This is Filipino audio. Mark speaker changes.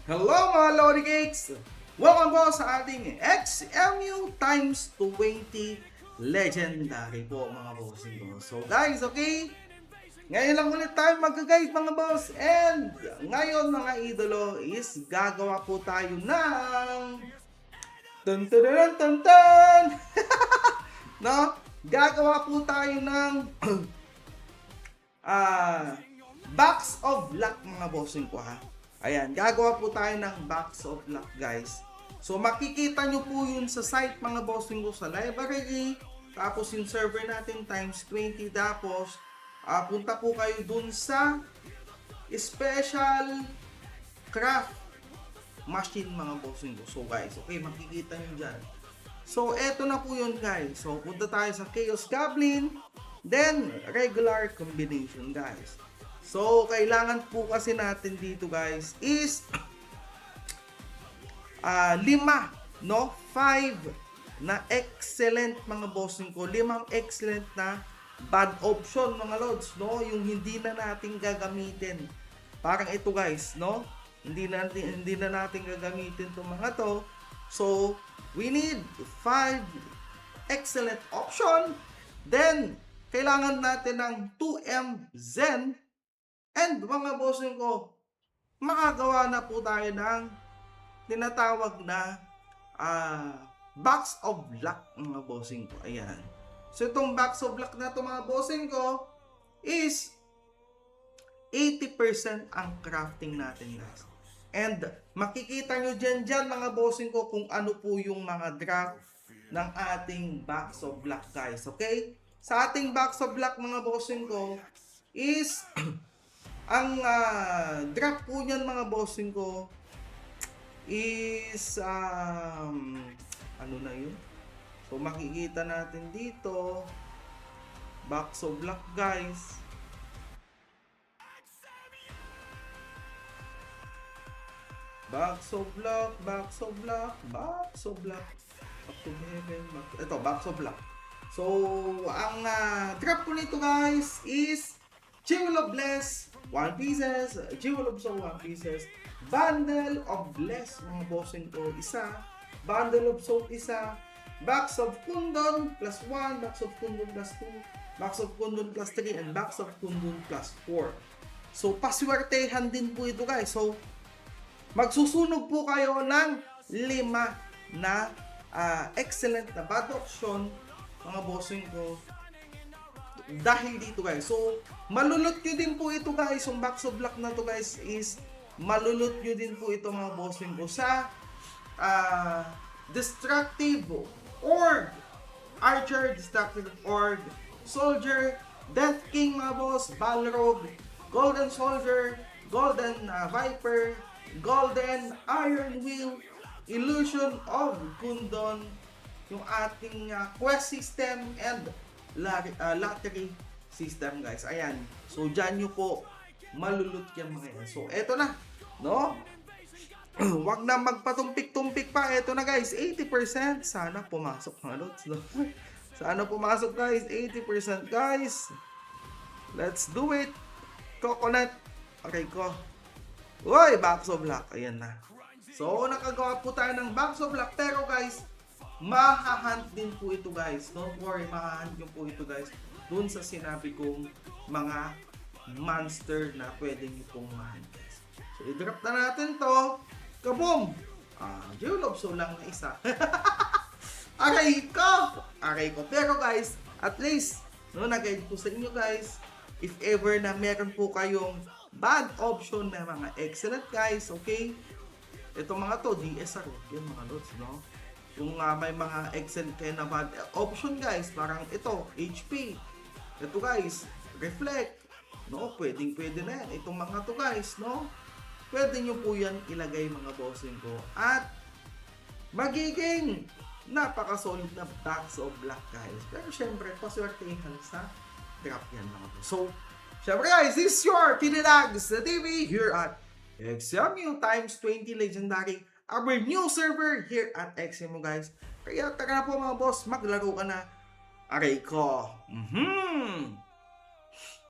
Speaker 1: Hello mga Lodi Cakes! Welcome po sa ating XMU times 20 Legendary po mga bossing ko. So guys, okay? Ngayon lang ulit tayo magka-guide mga boss. And ngayon mga idolo is gagawa po tayo ng Dun dun dun dun dun! No? Gagawa po tayo ng box of luck mga bossing ko ha. Ayan, gagawa po tayo ng box of luck guys. So makikita nyo po yun sa site mga bossing ko sa library. Tapos yung server natin times 20. Tapos punta po kayo dun sa special craft machine mga bossing ko. So guys, okay, makikita nyo dyan. So eto na po yun guys. So punta tayo sa Chaos Goblin. Then regular combination guys. So, kailangan po kasi natin dito guys is 5, no? 5 na excellent mga bossing ko. 5 excellent na bad option mga lods, no? Yung hindi na natin gagamitin. Parang ito guys, no? Hindi na natin gagamitin itong mga to. So, we need 5 excellent option. Then, kailangan natin ng 2M Zen. And mga bossing ko, makagawa na po tayo ng tinatawag na box of luck mga bossing ko. Ayan. So itong box of luck na to mga bossing ko is 80% ang crafting natin guys. And makikita nyo dyan mga bossing ko kung ano po yung mga draft ng ating box of luck guys. Okay? Sa ating box of luck mga bossing ko is ang drop po niyan mga bossing ko is ano na yun? So makikita natin dito box of luck guys. Box of luck, box of luck, box of luck. Back to heaven, ito box of luck. So ang drop po nito guys is Jewel of Bless 1 pieces, Jewel of Soul 1 pieces, Bundle of Bless mga bossing ko isa, Bundle of Soul isa, Box of Kundon plus 1, Box of Kundon plus 2, Box of Kundon plus 3, and Box of Kundon plus 4. So paswertehan din po ito guys. So magsusunog po kayo ng 5 na excellent na bad option mga bossing ko dahil dito guys. So malulot nyo din po ito guys. Yung box of luck na to guys is malulot nyo din po ito mga bossing ko sa destructive org, archer, destructive org, soldier, death king mga boss, balrog, golden soldier, golden viper, golden iron wheel, illusion of Kundon, yung ating quest system, and lottery system guys. Ayan. So dyan nyo po malulot yan mga yan. So eto na, no? Wag na magpatumpik-tumpik pa. Eto na guys, 80%. Sana pumasok mga lods, no? Sana pumasok guys, 80% guys. Let's do it. Coconut. Okay ko. Uy, box of luck. Ayan na. So nakagawa po tayo ng box of luck. Pero guys, mahahunt din po ito guys. Don't worry, mahahunt nyo po ito guys dun sa sinabi kong mga monster na pwede nyo pong mahunt guys. So i-drop na natin to. Kaboom! Jewel of Soul lang na isa. Aray ko. Pero guys, at least no, nag-guide po sa inyo guys. If ever na meron po kayong bad option na mga excellent guys, okay? Ito mga to, DSR, yun mga lods, no? Yung may mga excellent kayo na bad option guys, parang ito, HP. Ito guys, Reflect. No, pwede na yan. Itong mga to guys, no? Pwede nyo po yan ilagay mga bossing ko. At magiging napaka-solid na box of luck guys. Pero syempre, paswertehan sa drop yan mga boss. So, syempre guys, this is your Tinilags TV here at XMU times 20 Legendary, our new server here at XMU guys. Kaya tara na po mga boss, maglaro ka na. Aray ko.